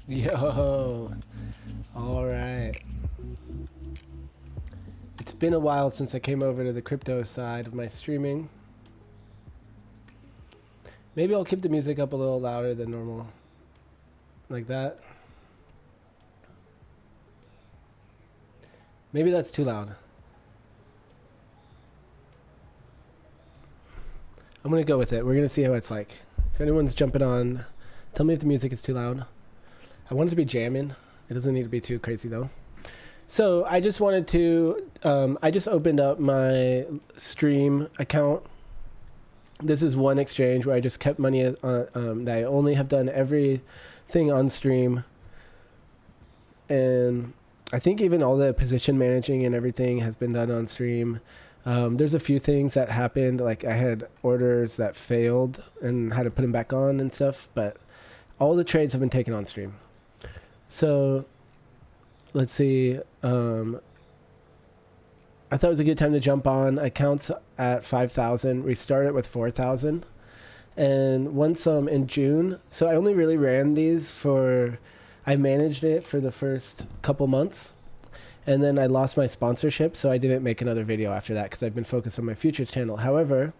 Yo, all right. It's been a while since I came over to the crypto side of my streaming. Maybe I'll keep the music up a little louder than normal. Like that. Maybe that's too loud. I'm gonna go with it. We're gonna see how it's like. If anyone's jumping on, tell me if the music is too loud. I want it to be jamming. It doesn't need to be too crazy though. So I just wanted to, I just opened up my stream account. This is one exchange where I just kept money that I only have done everything on stream. And I think even all the position managing and everything has been done on stream. There's a few things that happened, like I had orders that failed and had to put them back on and stuff, but all the trades have been taken on stream. So let's see. I thought it was a good time to jump on. Accounts at 5,000. We started with 4,000. And once in June, so I only really ran these I managed it for the first couple months. And then I lost my sponsorship, so I didn't make another video after that because I've been focused on my futures channel. However,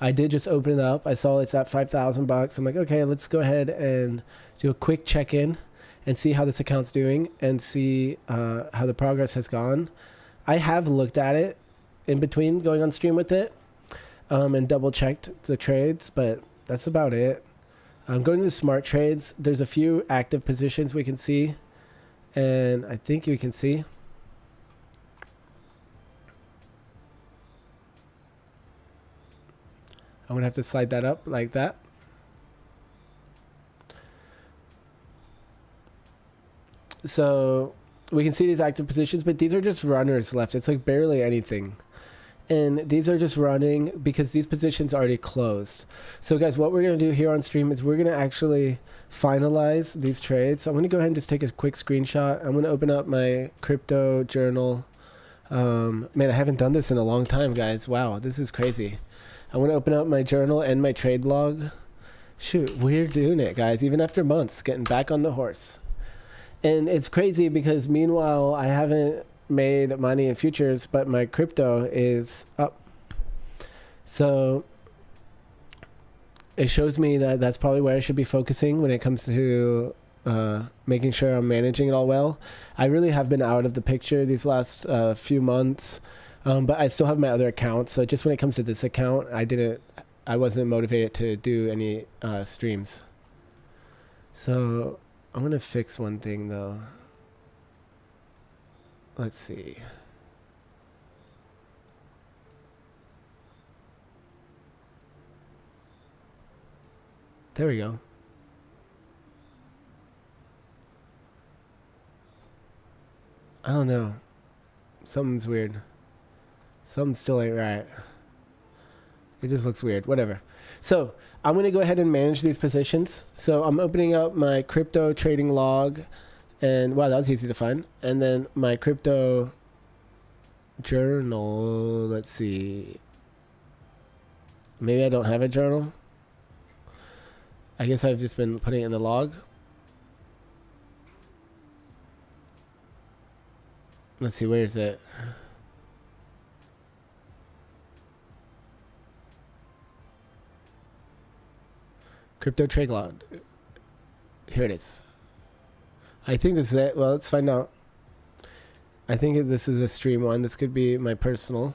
I did just open it up. I saw it's at $5,000. I'm like, okay, let's go ahead and do a quick check-in and see how this account's doing and see how the progress has gone. I have looked at it in between going on stream with it and double checked the trades, but that's about it. Going to the smart trades, there's a few active positions we can see, and I think you can see. I'm gonna have to slide that up like that. So we can see these active positions, but these are just runners left. It's like barely anything. And these are just running because these positions are already closed. So guys, what we're going to do here on stream is we're going to actually finalize these trades. So I'm going to go ahead and just take a quick screenshot. I'm going to open up my crypto journal. Man, I haven't done this in a long time, guys. Wow, this is crazy. I'm going to open up my journal and my trade log. Shoot, we're doing it, guys, even after months, getting back on the horse. And it's crazy because meanwhile, I haven't made money in futures, but my crypto is up. So it shows me that that's probably where I should be focusing when it comes to making sure I'm managing it all well. I really have been out of the picture these last few months, but I still have my other accounts. So just when it comes to this account, I wasn't motivated to do any streams. So I'm going to fix one thing though. Let's see. There we go. I don't know. Something's weird. Something still ain't right. It just looks weird. Whatever. So I'm going to go ahead and manage these positions. So I'm opening up my crypto trading log. And wow, that was easy to find. And then my crypto journal. Let's see. Maybe I don't have a journal. I guess I've just been putting it in the log. Let's see, where is it? Crypto trade log. Here it is. I think this is it. Well, let's find out. I think this is a stream one. This could be my personal.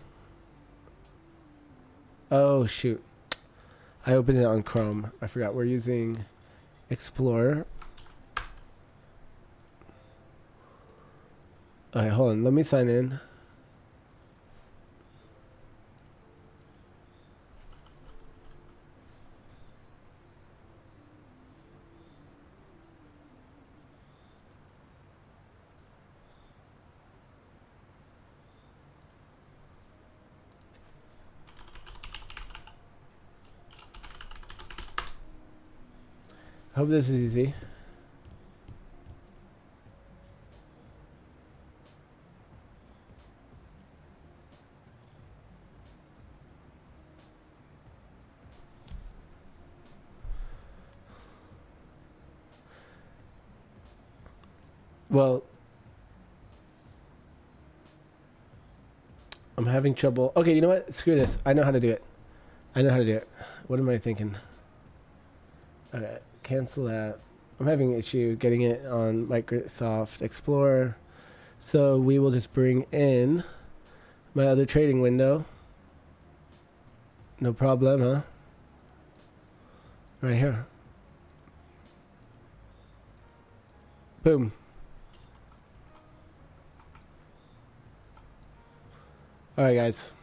Oh, shoot. I opened it on Chrome. I forgot we're using Explorer. Okay, hold on. Let me sign in. Hope this is easy. Well, I'm having trouble. Okay, you know what? Screw this. I know how to do it. I know how to do it. What am I thinking? Okay, cancel that. I'm having an issue getting it on Microsoft Explorer. So we will just bring in my other trading window. No problem, huh? Right here. Boom. All right, guys.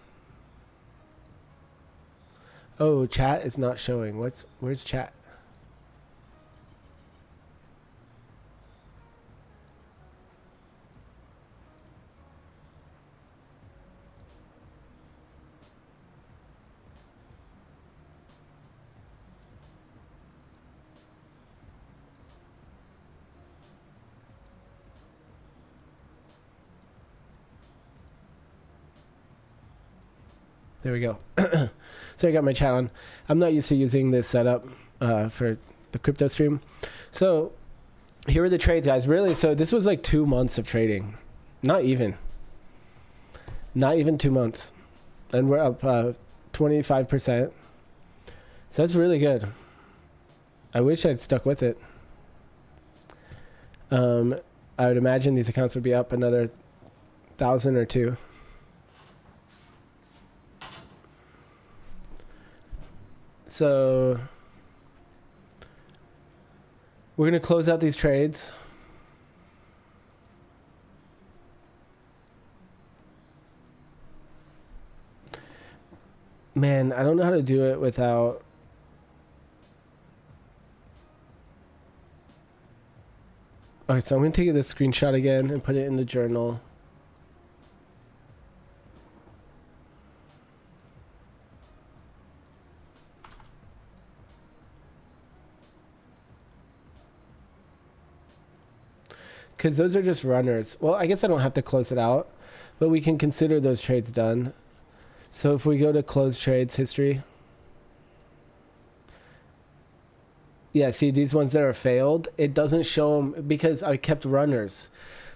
Oh, chat is not showing. Where's chat? There we go. So I got my chat on. I'm not used to using this setup for the crypto stream. So here are the trades, guys. Really, so this was like 2 months of trading. Not even 2 months. And we're up 25%. So that's really good. I wish I'd stuck with it. I would imagine these accounts would be up another 1,000 or 2. So we're going to close out these trades. Man, I don't know how to do it without... Alright, so I'm going to take this screenshot again and put it in the journal. Because those are just runners. Well, I guess I don't have to close it out, but we can consider those trades done. So if we go to close trades history. Yeah, see these ones that are failed, it doesn't show them because I kept runners.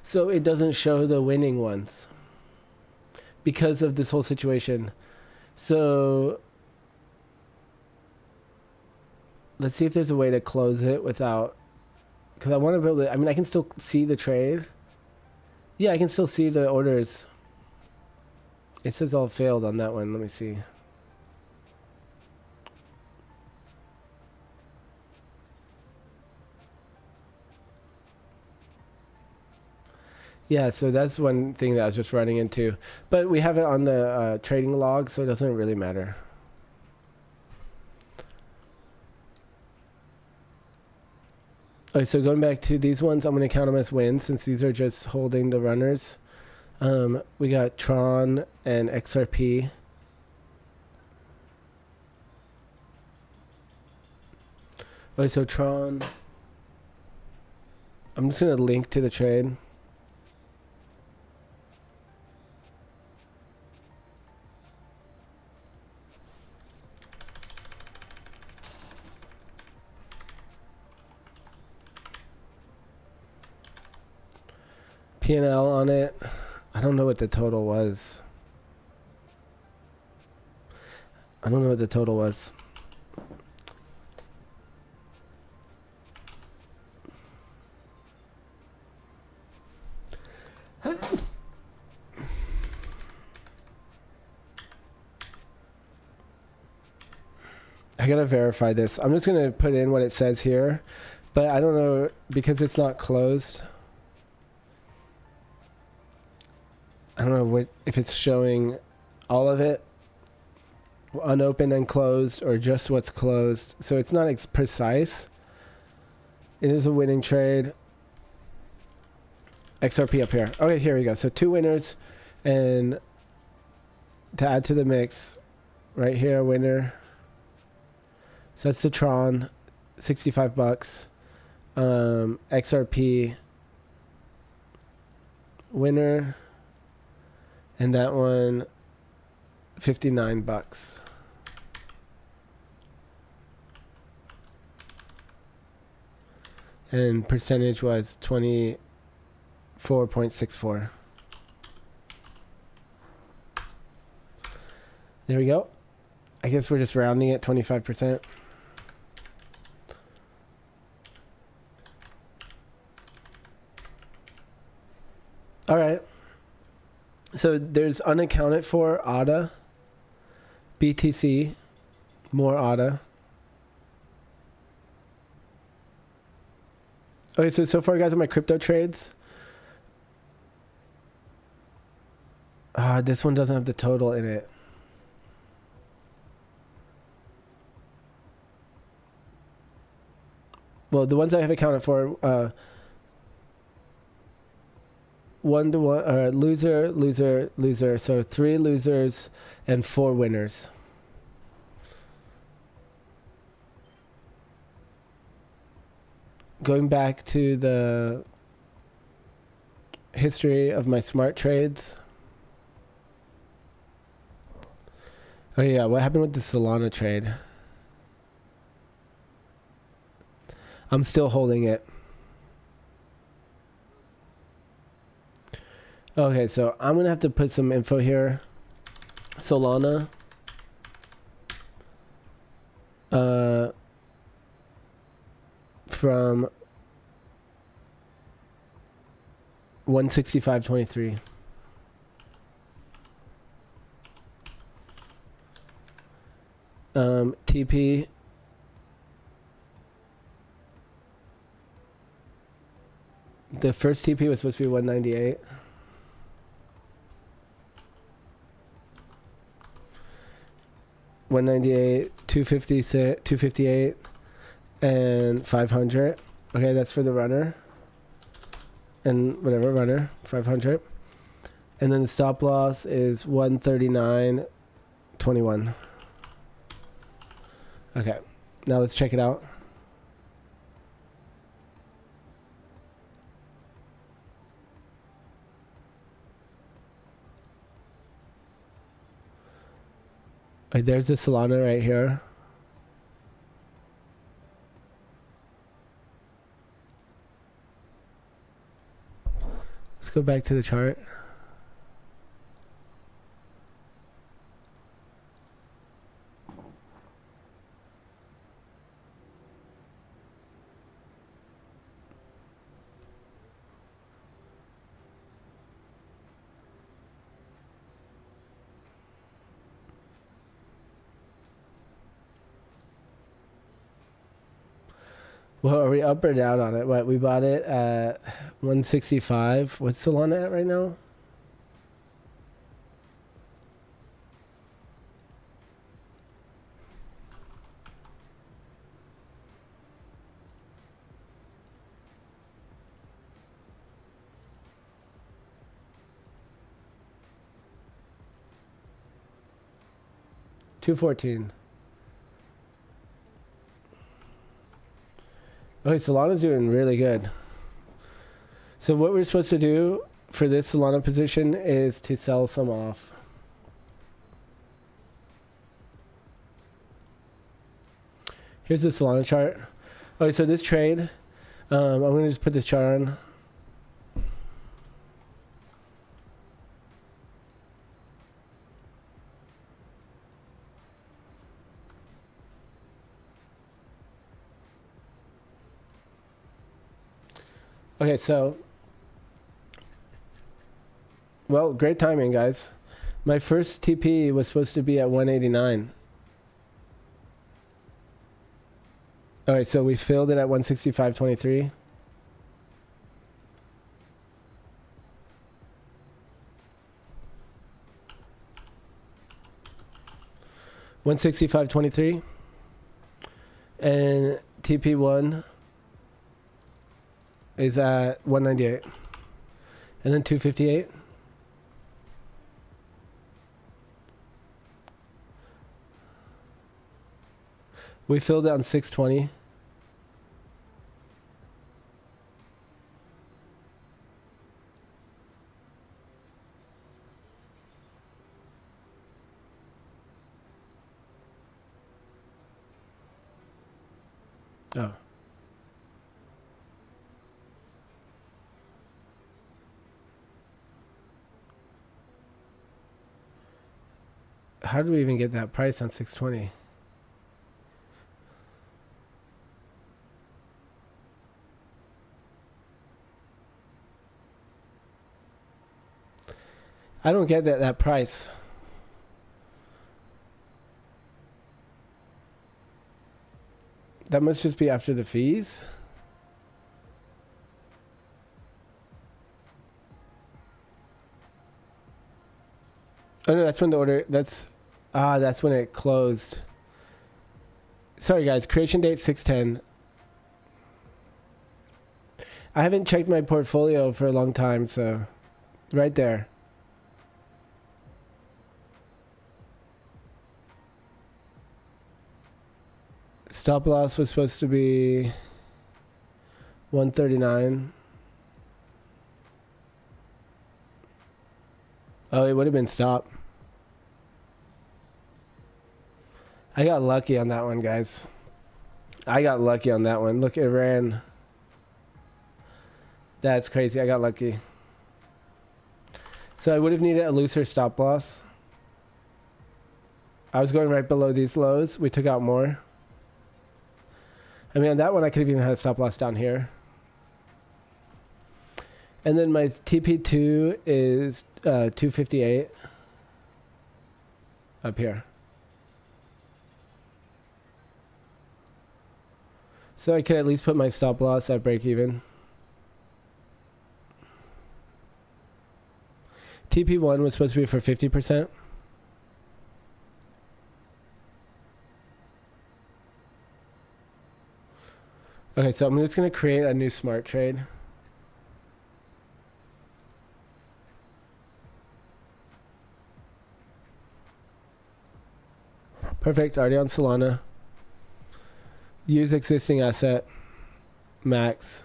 So it doesn't show the winning ones because of this whole situation. So let's see if there's a way to close it without... Because I want to be able to... I mean, I can still see the trade. Yeah, I can still see the orders. It says all failed on that one. Let me see. Yeah, so that's one thing that I was just running into. But we have it on the trading log, so it doesn't really matter. Okay, so going back to these ones, I'm going to count them as wins since these are just holding the runners. We got Tron and XRP. Okay, so Tron. I'm just going to link to the trade. P&L on it. I don't know what the total was. I don't know what the total was. I gotta verify this. I'm just gonna put in what it says here, but I don't know because it's not closed. I don't know what if it's showing all of it, unopened and closed, or just what's closed. So it's not precise. It is a winning trade. XRP up here. Okay, here we go. So 2 winners, and to add to the mix, right here, winner. So that's the Tron, $65. XRP winner, and that one $59. And percentage was 24.64. There we go. I guess we're just rounding it 25%. All right. So there's unaccounted for ADA, BTC, more ADA. Okay, so far, guys, on my crypto trades. This one doesn't have the total in it. Well, the ones I have accounted for, 1-to-1, loser, loser, loser. So 3 losers and 4 winners. Going back to the history of my smart trades. Oh yeah, what happened with the Solana trade? I'm still holding it. Okay, so I'm gonna have to put some info here. Solana. From 165.23. TP. The first TP was supposed to be 198. $198, $256, $258, and $500. Okay, that's for the runner. And whatever, runner, 500. And then the stop loss is 139.21. Okay, now let's check it out. Right, there's the Solana right here. Let's go back to the chart. Well, are we up or down on it? What, we bought it at 165. What's Solana at right now? $214. Okay, Solana's doing really good. So what we're supposed to do for this Solana position is to sell some off. Here's the Solana chart. Okay, so this trade, I'm going to just put this chart on. Okay, so, well, great timing, guys. My first TP was supposed to be at 189. Alright, so we filled it at 165.23. $165.23. And TP1 is at 198. And then 258. We filled it on 620. Oh. How did we even get that price on 620? I don't get that price. That must just be after the fees. Oh no, that's when the order, that's when it closed. Sorry guys, creation date 610. I haven't checked my portfolio for a long time, so right there. Stop loss was supposed to be 139. Oh, it would have been stop. I got lucky on that one, guys. I got lucky on that one. Look, it ran. That's crazy. I got lucky. So I would have needed a looser stop loss. I was going right below these lows. We took out more. I mean, on that one, I could have even had a stop loss down here. And then my TP2 is 258 up here. So I could at least put my stop loss at break even. TP1 was supposed to be for 50%. Okay, so I'm just going to create a new smart trade. Perfect, already on Solana. Use existing asset. Max.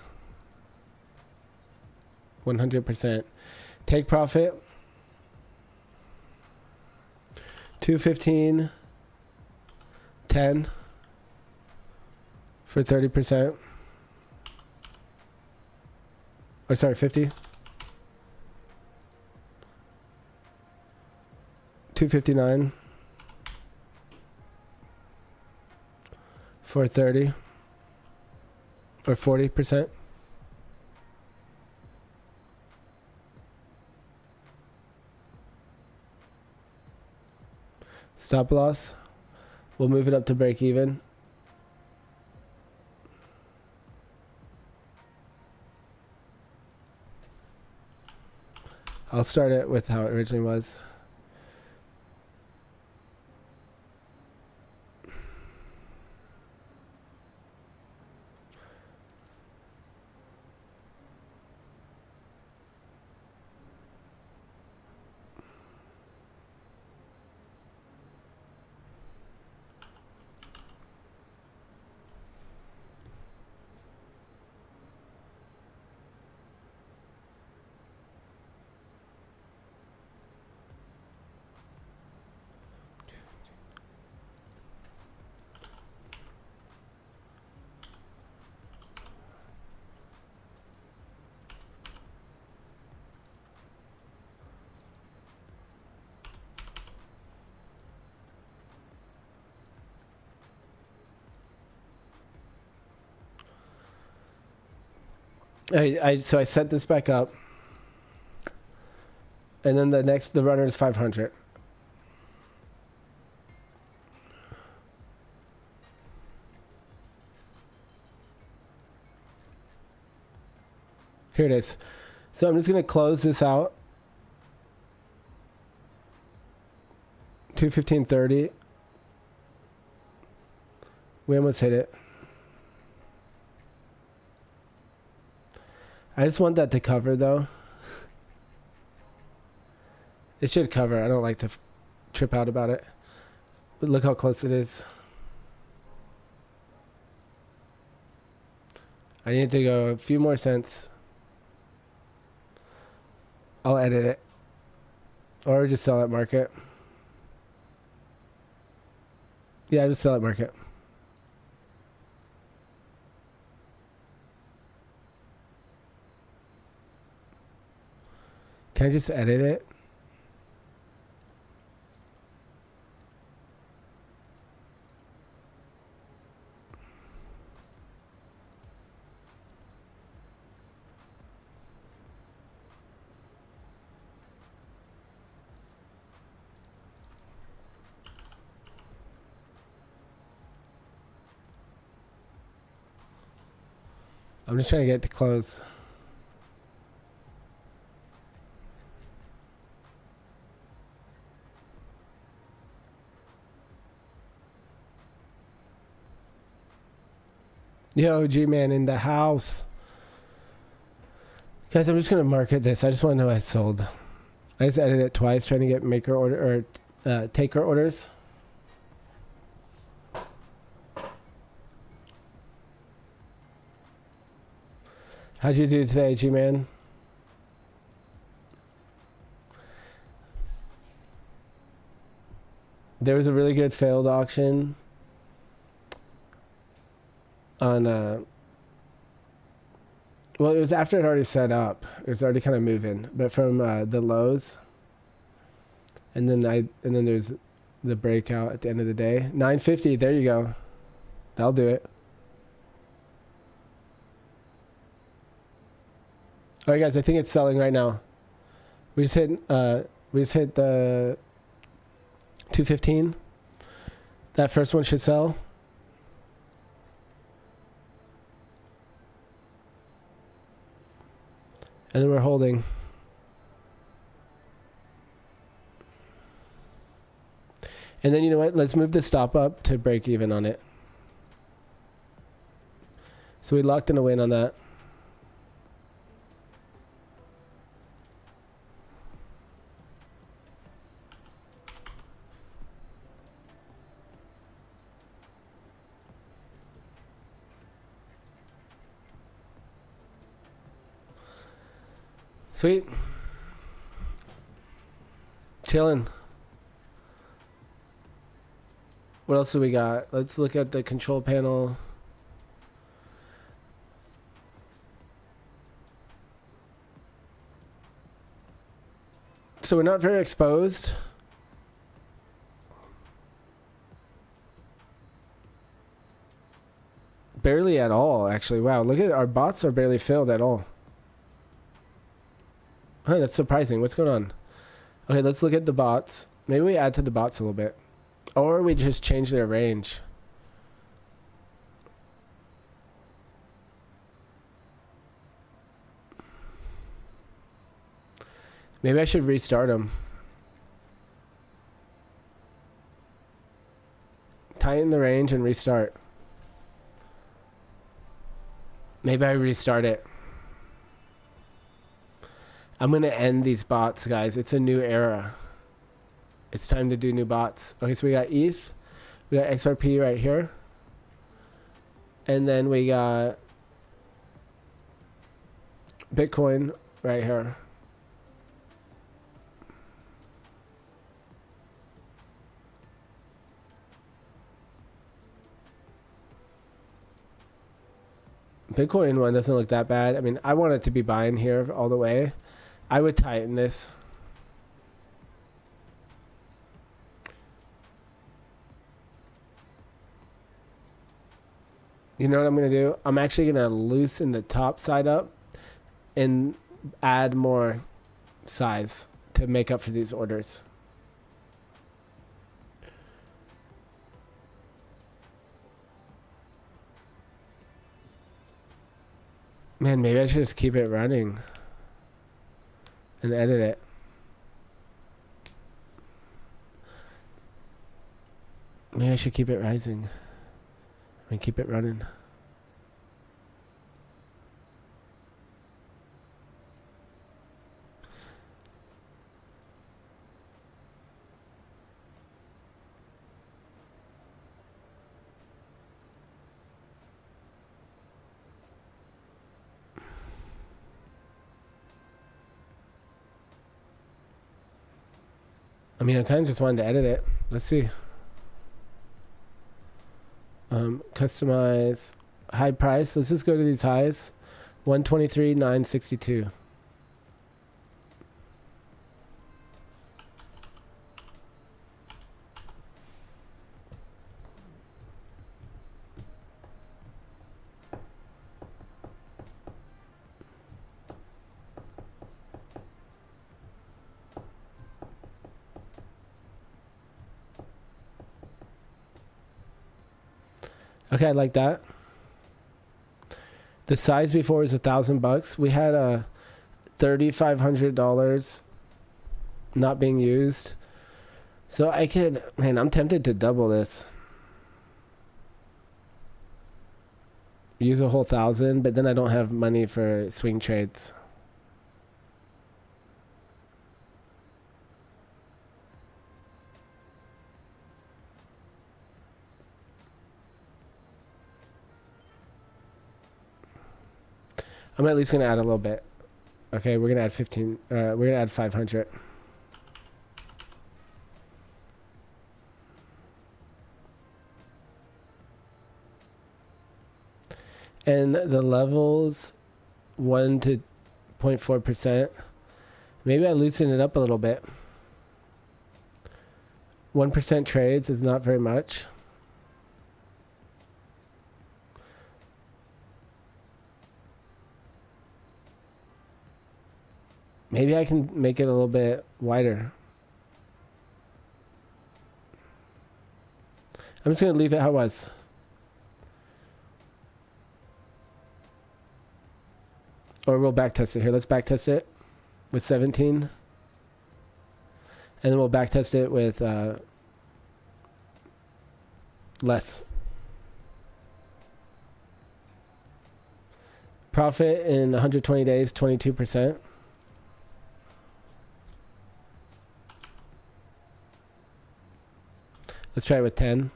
100%. Take profit. 215. 10. For 30%. Or sorry, 50. 259. For 30. Or 40%. Stop loss. We'll move it up to break even. I'll start it with how it originally was. So I set this back up, and then the runner is 500. Here it is. So I'm just gonna close this out. 215.30. We almost hit it. I just want that to cover though. It should cover. I don't like to trip out about it. But look how close it is. I need to go a few more cents. I'll edit it. Or just sell at market. Yeah, just sell at market. Can I just edit it? I'm just trying to get it to close. Yo, G-Man in the house. Guys, I'm just going to market this. I just want to know I sold. I just edited it twice trying to get maker order or taker orders. How'd you do today, G-Man? There was a really good failed auction on well, it was after it already set up. It was already kind of moving, but from the lows, and then there's the breakout at the end of the day. 950. There you go. That'll do it. All right, guys. I think it's selling right now. We just hit the 215. That first one should sell. And then we're holding. And then you know what? Let's move the stop up to break even on it. So we locked in a win on that. Sweet. Chilling. What else do we got? Let's look at the control panel. So we're not very exposed. Barely at all, actually. Wow, look at our bots are barely filled at all. Huh, that's surprising. What's going on? Okay, let's look at the bots. Maybe we add to the bots a little bit. Or we just change their range. Maybe I should restart them. Tighten the range and restart. Maybe I restart it. I'm going to end these bots, guys. It's a new era. It's time to do new bots. Okay, so we got ETH. We got XRP right here. And then we got Bitcoin right here. Bitcoin one doesn't look that bad. I mean, I want it to be buying here all the way. I would tighten this. You know what I'm going to do? I'm actually going to loosen the top side up and add more size to make up for these orders. Man, maybe I should just keep it running and edit it. Maybe I should keep it rising and keep it running. I mean, I kind of just wanted to edit it. Let's see. Customize high price. Let's just go to these highs. 123,962. Okay, I like that. The size before is $1,000. We had a $3,500 not being used. So I could, man, I'm tempted to double this. Use a whole 1,000, but then I don't have money for swing trades. I'm at least gonna add a little bit. Okay, we're gonna add 15. We're gonna add 500. And the levels 1 to 0.4%. Maybe I loosen it up a little bit. 1% trades is not very much. Maybe I can make it a little bit wider. I'm just going to leave it how it was. Or we'll backtest it here. Let's backtest it with 17. And then we'll backtest it with less. Profit in 120 days, 22%. Let's try it with 10.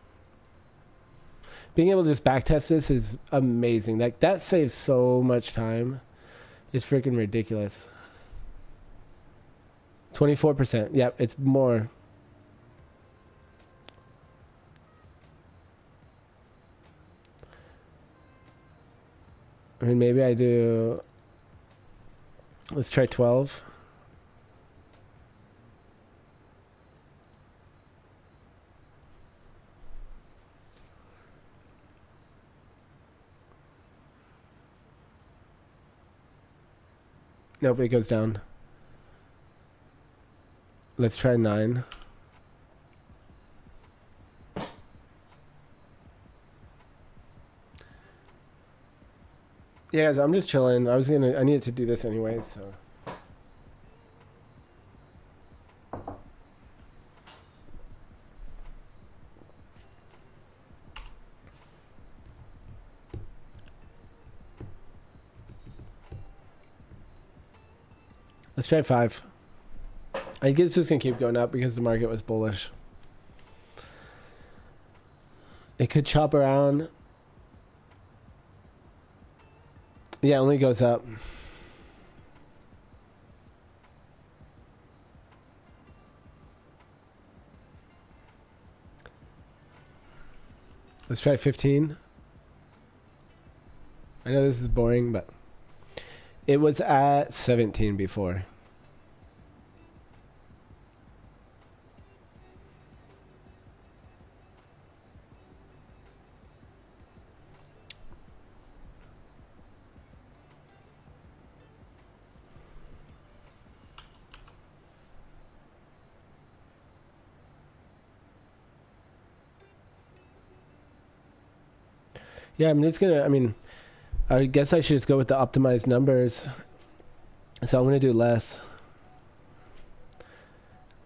Being able to just backtest this is amazing. Like, that saves so much time. It's freaking ridiculous. 24%. Yep, it's more. I mean, maybe I do. Let's try 12. Nope, it goes down. Let's try 9. Yeah, guys, I'm just chilling. I needed to do this anyway, so. Let's try 5. I guess it's just going to keep going up because the market was bullish. It could chop around. Yeah, it only goes up. Let's try 15. I know this is boring, but it was at 17 before. Yeah, I'm just gonna. I mean, I guess I should just go with the optimized numbers. So I'm gonna do less.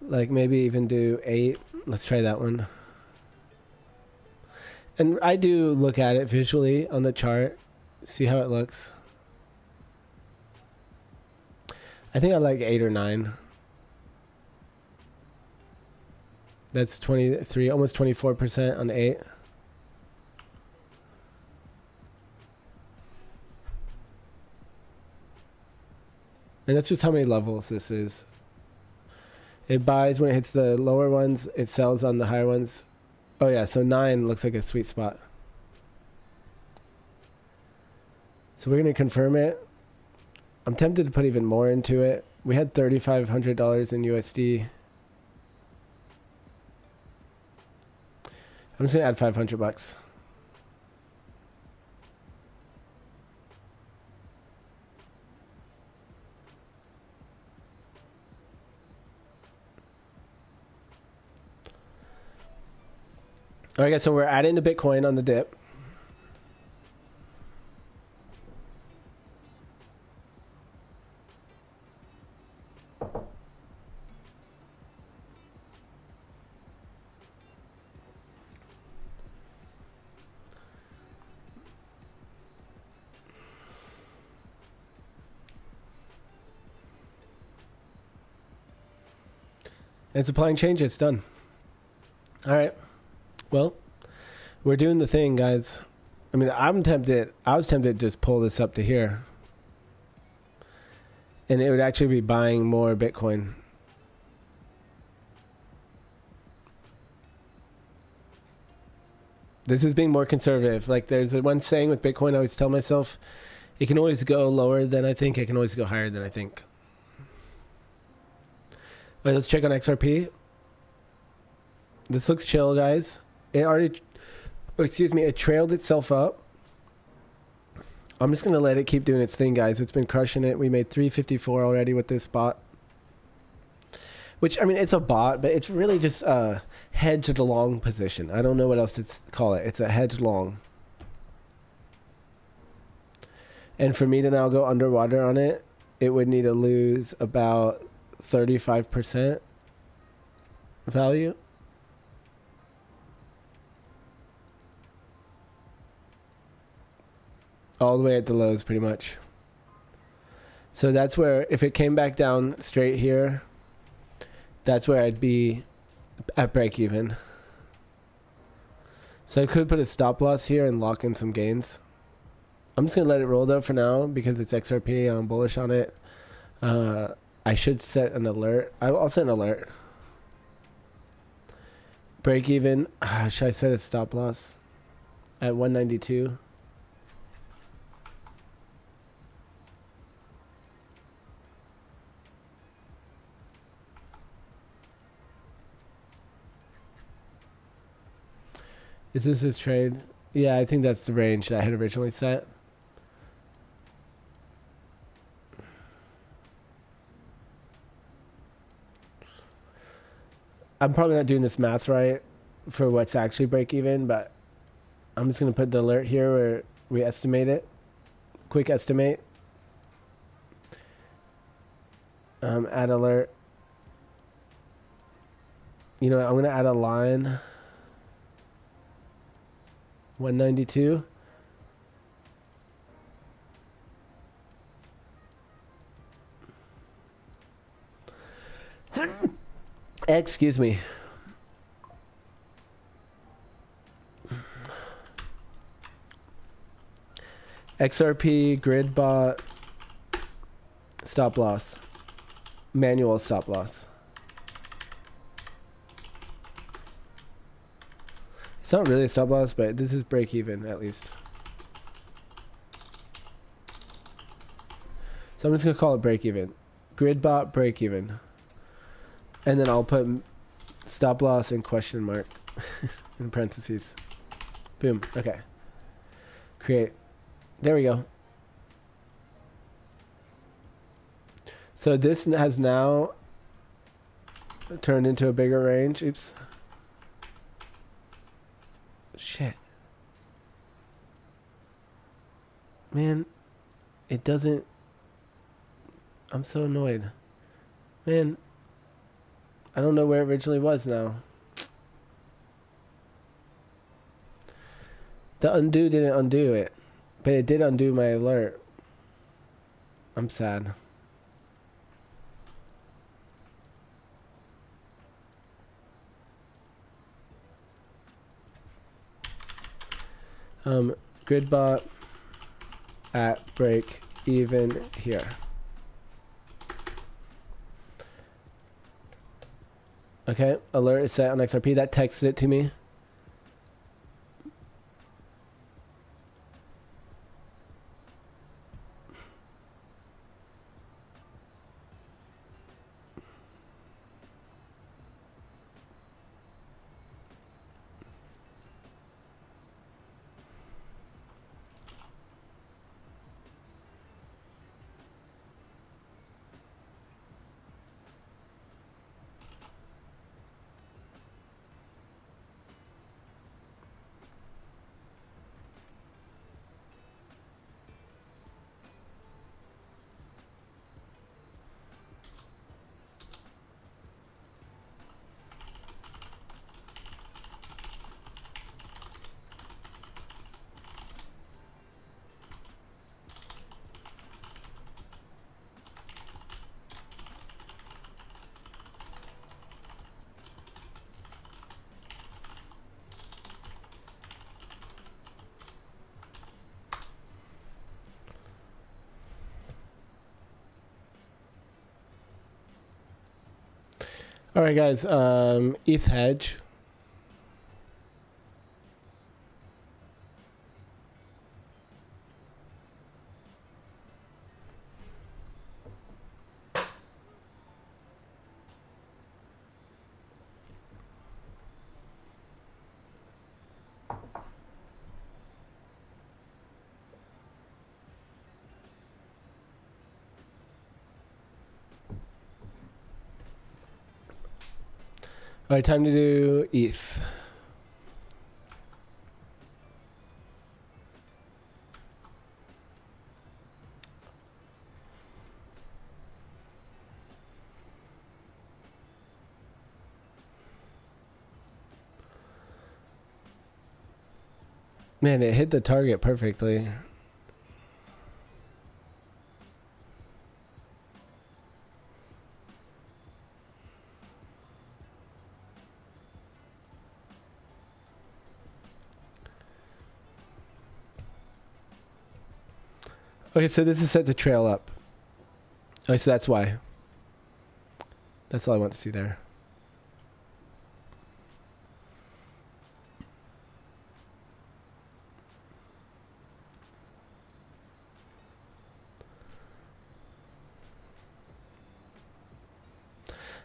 Like maybe even do 8. Let's try that one. And I do look at it visually on the chart, see how it looks. I think I like 8 or 9. That's 23, almost 24% on 8. And that's just how many levels this is. It buys when it hits the lower ones, it sells on the higher ones. Oh yeah, so 9 looks like a sweet spot. So we're going to confirm it. I'm tempted to put even more into it. We had $3,500 in USD. I'm just going to add 500 bucks. All right, guys, so we're adding the Bitcoin on the dip. And it's applying changes. It's done. All right. Well, we're doing the thing, guys. I mean, I was tempted to just pull this up to here. And it would actually be buying more Bitcoin. This is being more conservative. Like there's one saying with Bitcoin, I always tell myself, it can always go lower than I think. It can always go higher than I think. All right, let's check on XRP. This looks chill, guys. It already, it trailed itself up. I'm just going to let it keep doing its thing, guys. It's been crushing it. We made 354 already with this bot. Which, I mean, it's a bot, but it's really just a hedged long position. I don't know what else to call it. It's a hedged long. And for me to now go underwater on it, it would need to lose about 35% value. All the way at the lows, pretty much. So that's where, if it came back down straight here, that's where I'd be at break even. So I could put a stop loss here and lock in some gains. I'm just going to let it roll though for now because it's XRP. I'm bullish on it. I should set an alert. I'll set an alert. Break even. Should I set a stop loss at 192? Is this his trade? Yeah, I think that's the range that I had originally set. I'm probably not doing this math right for what's actually break even, but I'm just going to put the alert here where we estimate it. Quick estimate. Add alert. You know what? I'm going to add a line. 192. Excuse me. XRP, grid bot, stop loss, manual stop loss. It's not really a stop loss, but this is break even at least. So I'm just gonna call it break even. Grid bot break even. And then I'll put stop loss and question mark in parentheses. Boom. Okay. Create. There we go. So this has now turned into a bigger range. Oops. Shit. Man, it doesn't. I'm so annoyed. Man, I don't know where it originally was now. The undo didn't undo it, but it did undo my alert. I'm sad. Gridbot at break even here. Okay, alert is set on XRP. That texted it to me. All right, guys. ETH hedge. All right, time to do ETH. Man, it hit the target perfectly. Okay, so this is set to trail up. Okay, so that's why. That's all I want to see there.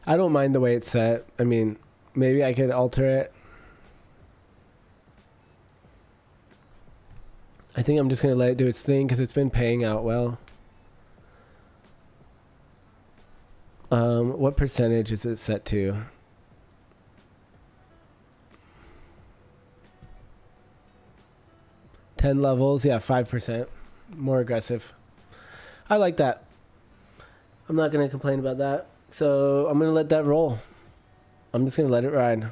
I don't mind the way it's set. I mean, maybe I could alter it. I think I'm just going to let it do its thing because it's been paying out well. What percentage is it set to? $10 levels. Yeah, 5%. More aggressive. I like that. I'm not going to complain about that. So I'm going to let that roll. I'm just going to let it ride.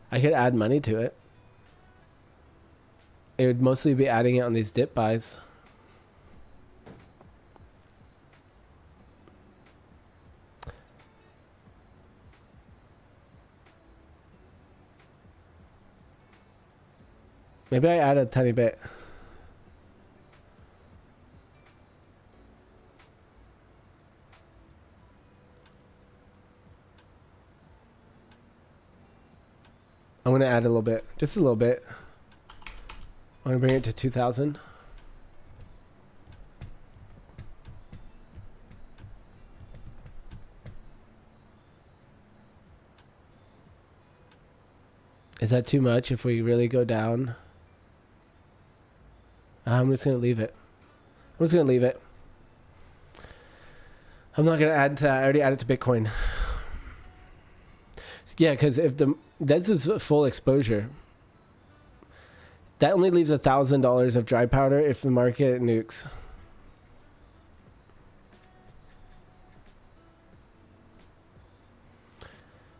I could add money to it. It would mostly be adding it on these dip buys. Maybe I add a tiny bit. I'm going to add a little bit. Just a little bit. I'm going to bring it to 2,000. Is that too much if we really go down? I'm just going to leave it. I'm just going to leave it. I'm not going to add to that. I already added to Bitcoin. Yeah, because if this is full exposure. That only leaves $1,000 of dry powder if the market nukes.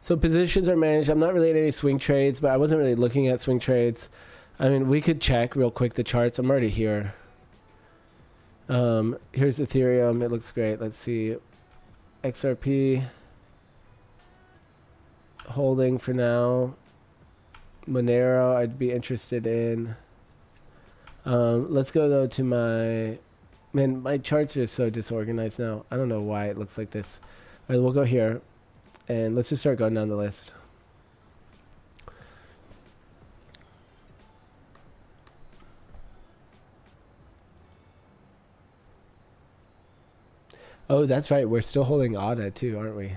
So positions are managed. I'm not really in any swing trades, but I wasn't really looking at swing trades. I mean, we could check real quick the charts. I'm already here. Here's Ethereum. It looks great. Let's see. XRP. Holding for now. Monero, I'd be interested in. Let's go though to my... Man, my charts are so disorganized now. I don't know why it looks like this. All right, we'll go here. And let's just start going down the list. Oh, that's right. We're still holding ADA too, aren't we?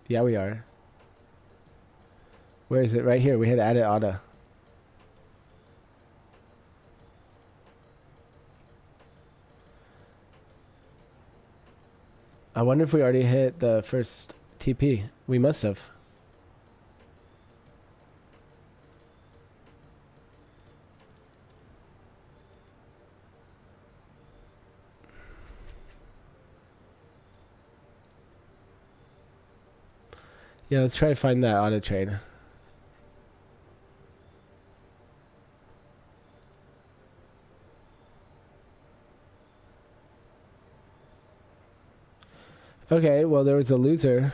Yeah, we are. Where is it? Right here. We had added ADA. I wonder if we already hit the first TP. We must have. Yeah, let's try to find that auto trade. Okay, well, there was a loser.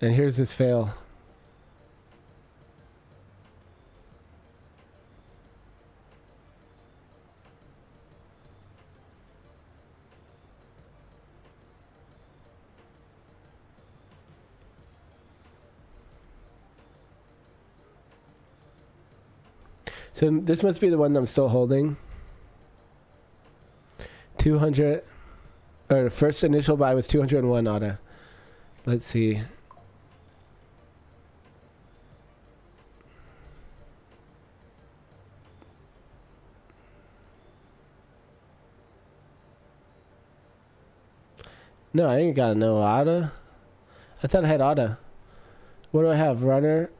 And here's his fail. So this must be the one that I'm still holding. 200, or first initial buy was 201 ADA. Let's see. No, I ain't got no ADA. I thought I had ADA. What do I have? Runner,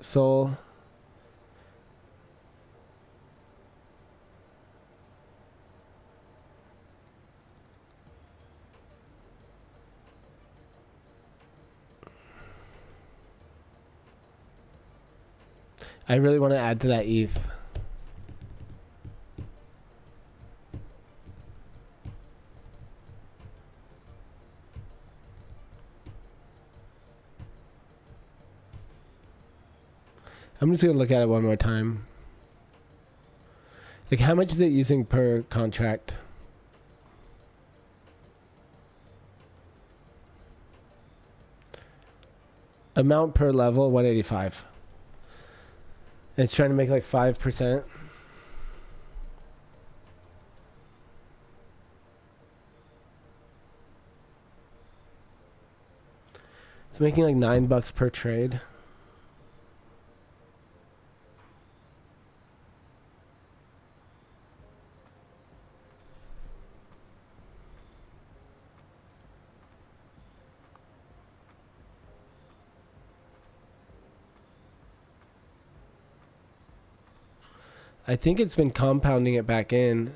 Soul. I really want to add to that ETH. I'm just going to look at it one more time. Like, how much is it using per contract? Amount per level, 185. It's trying to make like 5%. It's making like $9 per trade. I think it's been compounding it back in.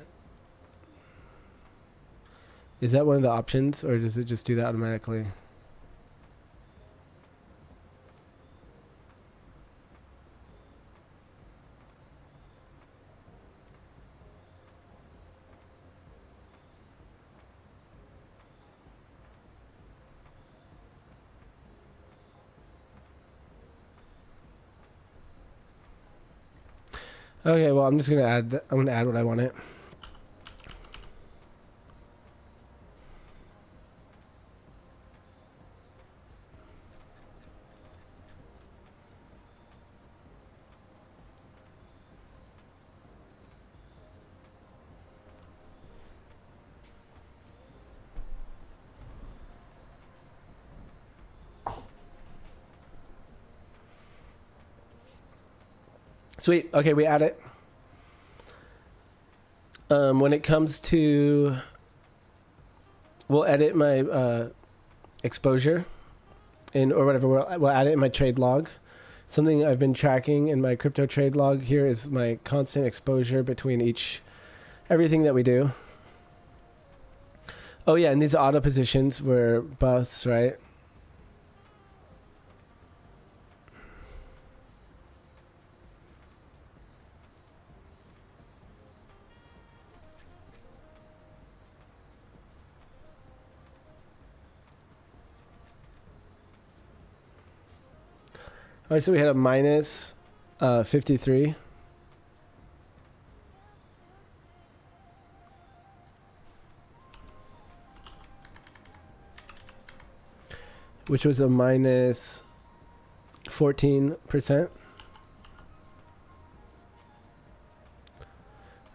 Is that one of the options, or does it just do that automatically? Okay, well, I'm just gonna add. I'm gonna add what I want it. Sweet. Okay, we add it. When it comes to we'll edit my exposure in or whatever. We'll add it in my trade log. Something I've been tracking in my crypto trade log here is my constant exposure between everything that we do. Oh yeah, and these auto positions were busts, right? All right, so we had a minus 53. Which was a minus 14%.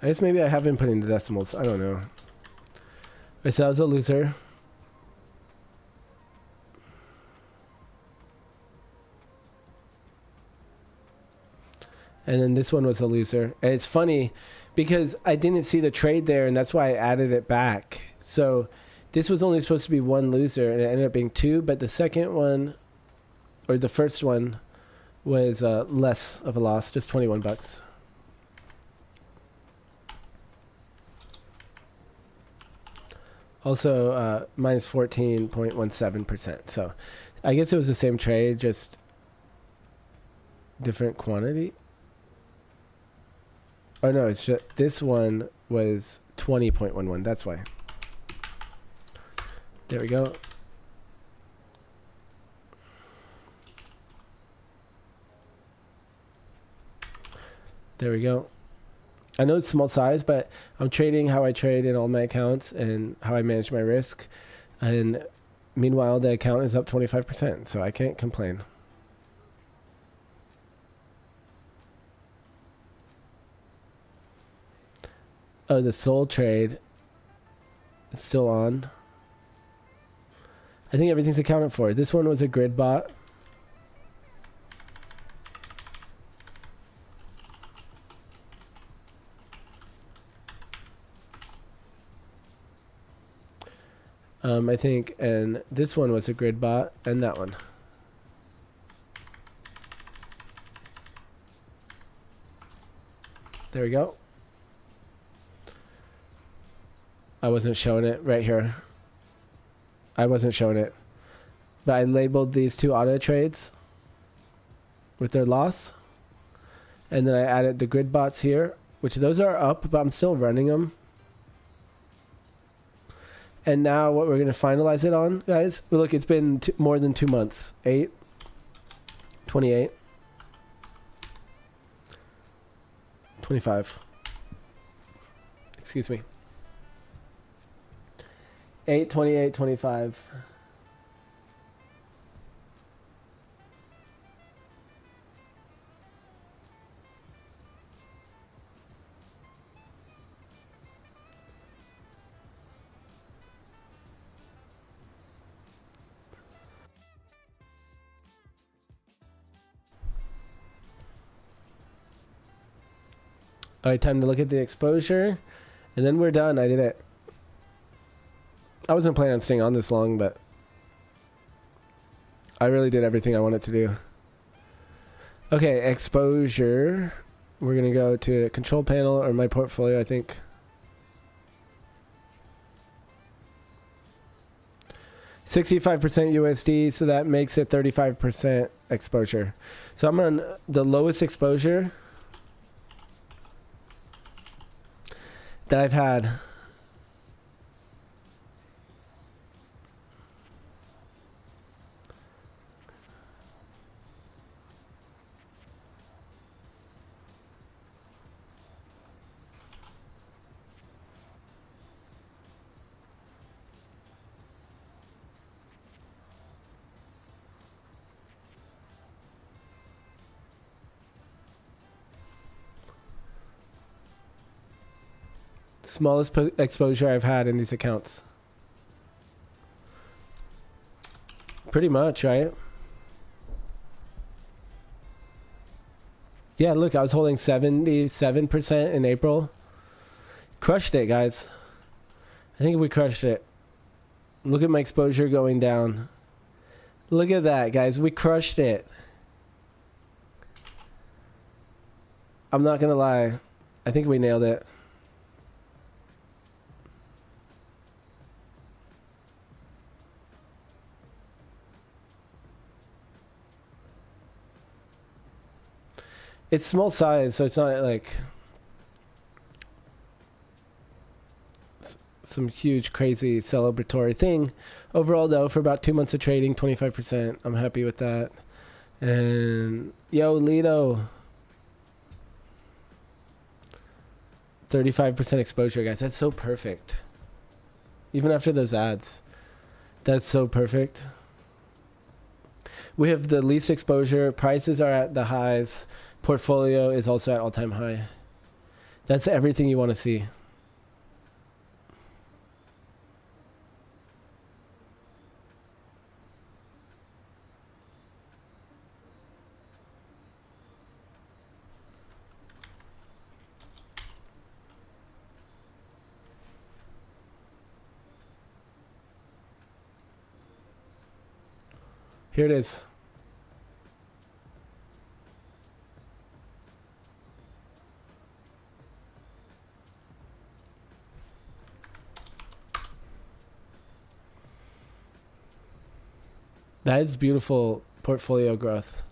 I guess maybe I have been putting the decimals. I don't know. Right, so that was a loser. And then this one was a loser. And it's funny because I didn't see the trade there, and that's why I added it back. So this was only supposed to be one loser, and it ended up being two. But the second one, or the first one, was less of a loss, just 21 bucks. Also, minus 14.17%. So I guess it was the same trade, just different quantity. Oh no, it's just this one was 20.11. That's why. There we go. There we go. I know it's small size, but I'm trading how I trade in all my accounts and how I manage my risk. And meanwhile, the account is up 25%, so I can't complain. Oh, the soul trade is still on. I think everything's accounted for. This one was a grid bot. I think, and this one was a grid bot, and that one. There we go. I wasn't showing it right here. I wasn't showing it. But I labeled these two auto trades with their loss. And then I added the grid bots here, which those are up, but I'm still running them. And now what we're going to finalize it on, guys. Look, it's been more than 2 months. 8, 28, 25. Excuse me. 8, 28, 25. All right, time to look at the exposure, and then we're done. I did it. I wasn't planning on staying on this long, but I really did everything I wanted to do. Okay, exposure. We're going to go to control panel or my portfolio, I think. $65% USD, so that makes it 35% exposure. So I'm on the lowest exposure that I've had. Smallest exposure I've had in these accounts. Pretty much, right? Yeah, look, I was holding 77% in April. Crushed it, guys. I think we crushed it. Look at my exposure going down. Look at that, guys. We crushed it. I'm not gonna lie. I think we nailed it. It's small size, so it's not like some huge, crazy celebratory thing. Overall, though, for about 2 months of trading, 25%. I'm happy with that. And yo, Lido, 35% exposure, guys. That's so perfect. Even after those ads, that's so perfect. We have the least exposure. Prices are at the highs. Portfolio is also at all-time high. That's everything you want to see. Here it is. That is beautiful portfolio growth.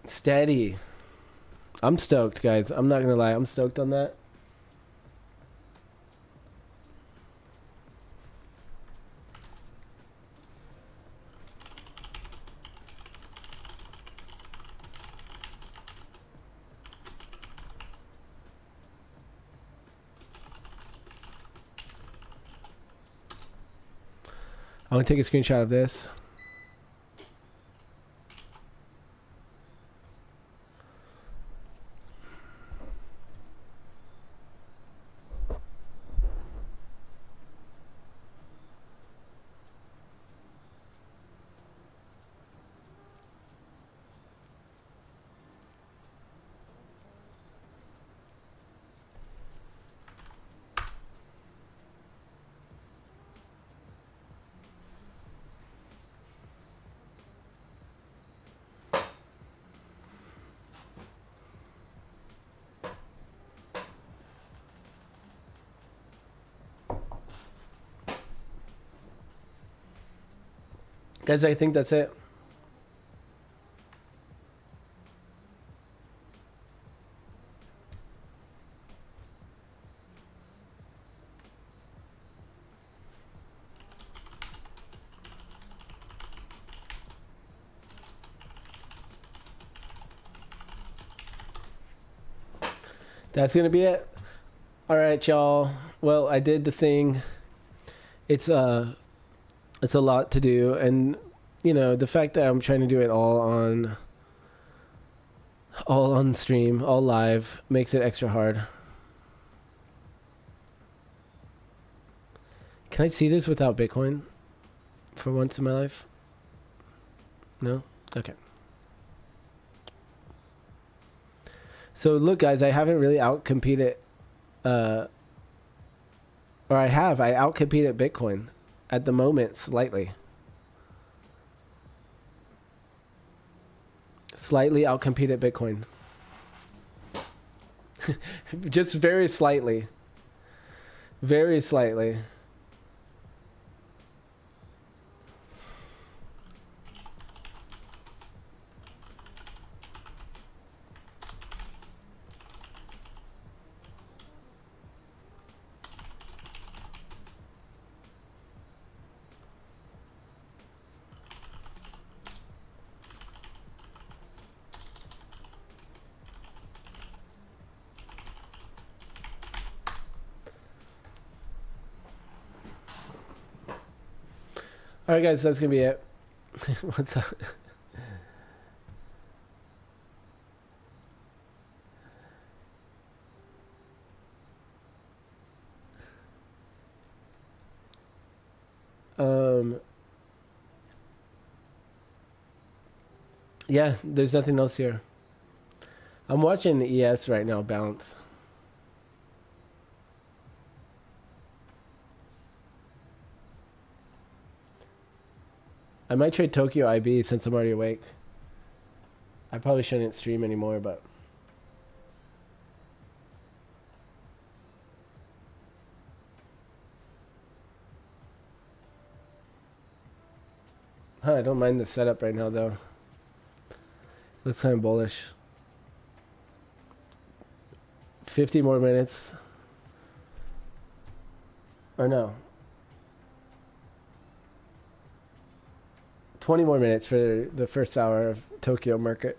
Steady. I'm stoked, guys. I'm not gonna lie. I'm stoked on that. I'm gonna take a screenshot of this. Guys, I think that's it. That's gonna be it. All right, y'all. Well, I did the thing. It's a lot to do, and you know, the fact that I'm trying to do it all on stream, all live, makes it extra hard. Can I see this without Bitcoin for once in my life? No? Okay. So look, guys, I haven't really outcompeted, or I outcompeted Bitcoin at the moment slightly. Slightly outcompeted Bitcoin. Just very slightly. Very slightly. All right, guys, that's gonna be it. What's up? Yeah, there's nothing else here. I'm watching ES right now bounce. I might trade Tokyo IB since I'm already awake. I probably shouldn't stream anymore, but... Huh, I don't mind the setup right now, though. Looks kind of bullish. 50 more minutes. Or no. 20 more minutes for the first hour of Tokyo market.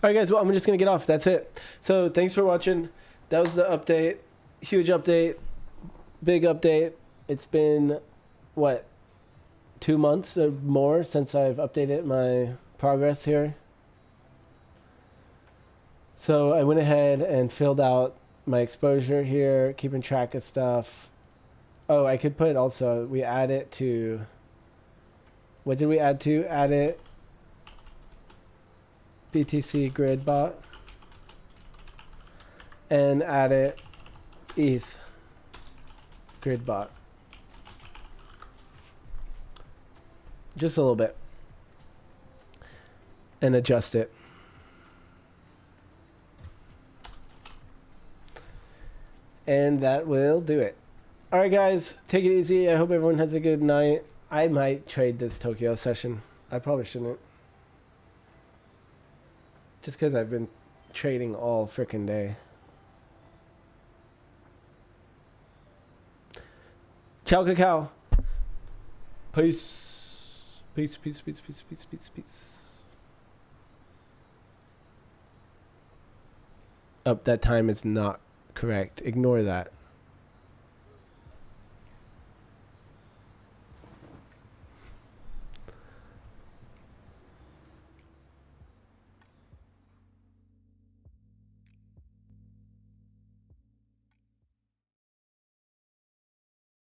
Alright guys, well I'm just going to get off. That's it. So thanks for watching. That was the update. Huge update. Big update. It's been, what, 2 months or more since I've updated my progress here. So I went ahead and filled out my exposure here, keeping track of stuff. Oh, I could put also, we add it to, what did we add to? Add it, BTC grid bot, and add it ETH grid bot. Just a little bit. And adjust it. And that will do it. Alright guys, take it easy. I hope everyone has a good night. I might trade this Tokyo session. I probably shouldn't. Just because I've been trading all frickin' day. Ciao cacao. Peace. Peace, peace, peace, peace, peace, peace, peace. Oh, that time is not correct. Ignore that.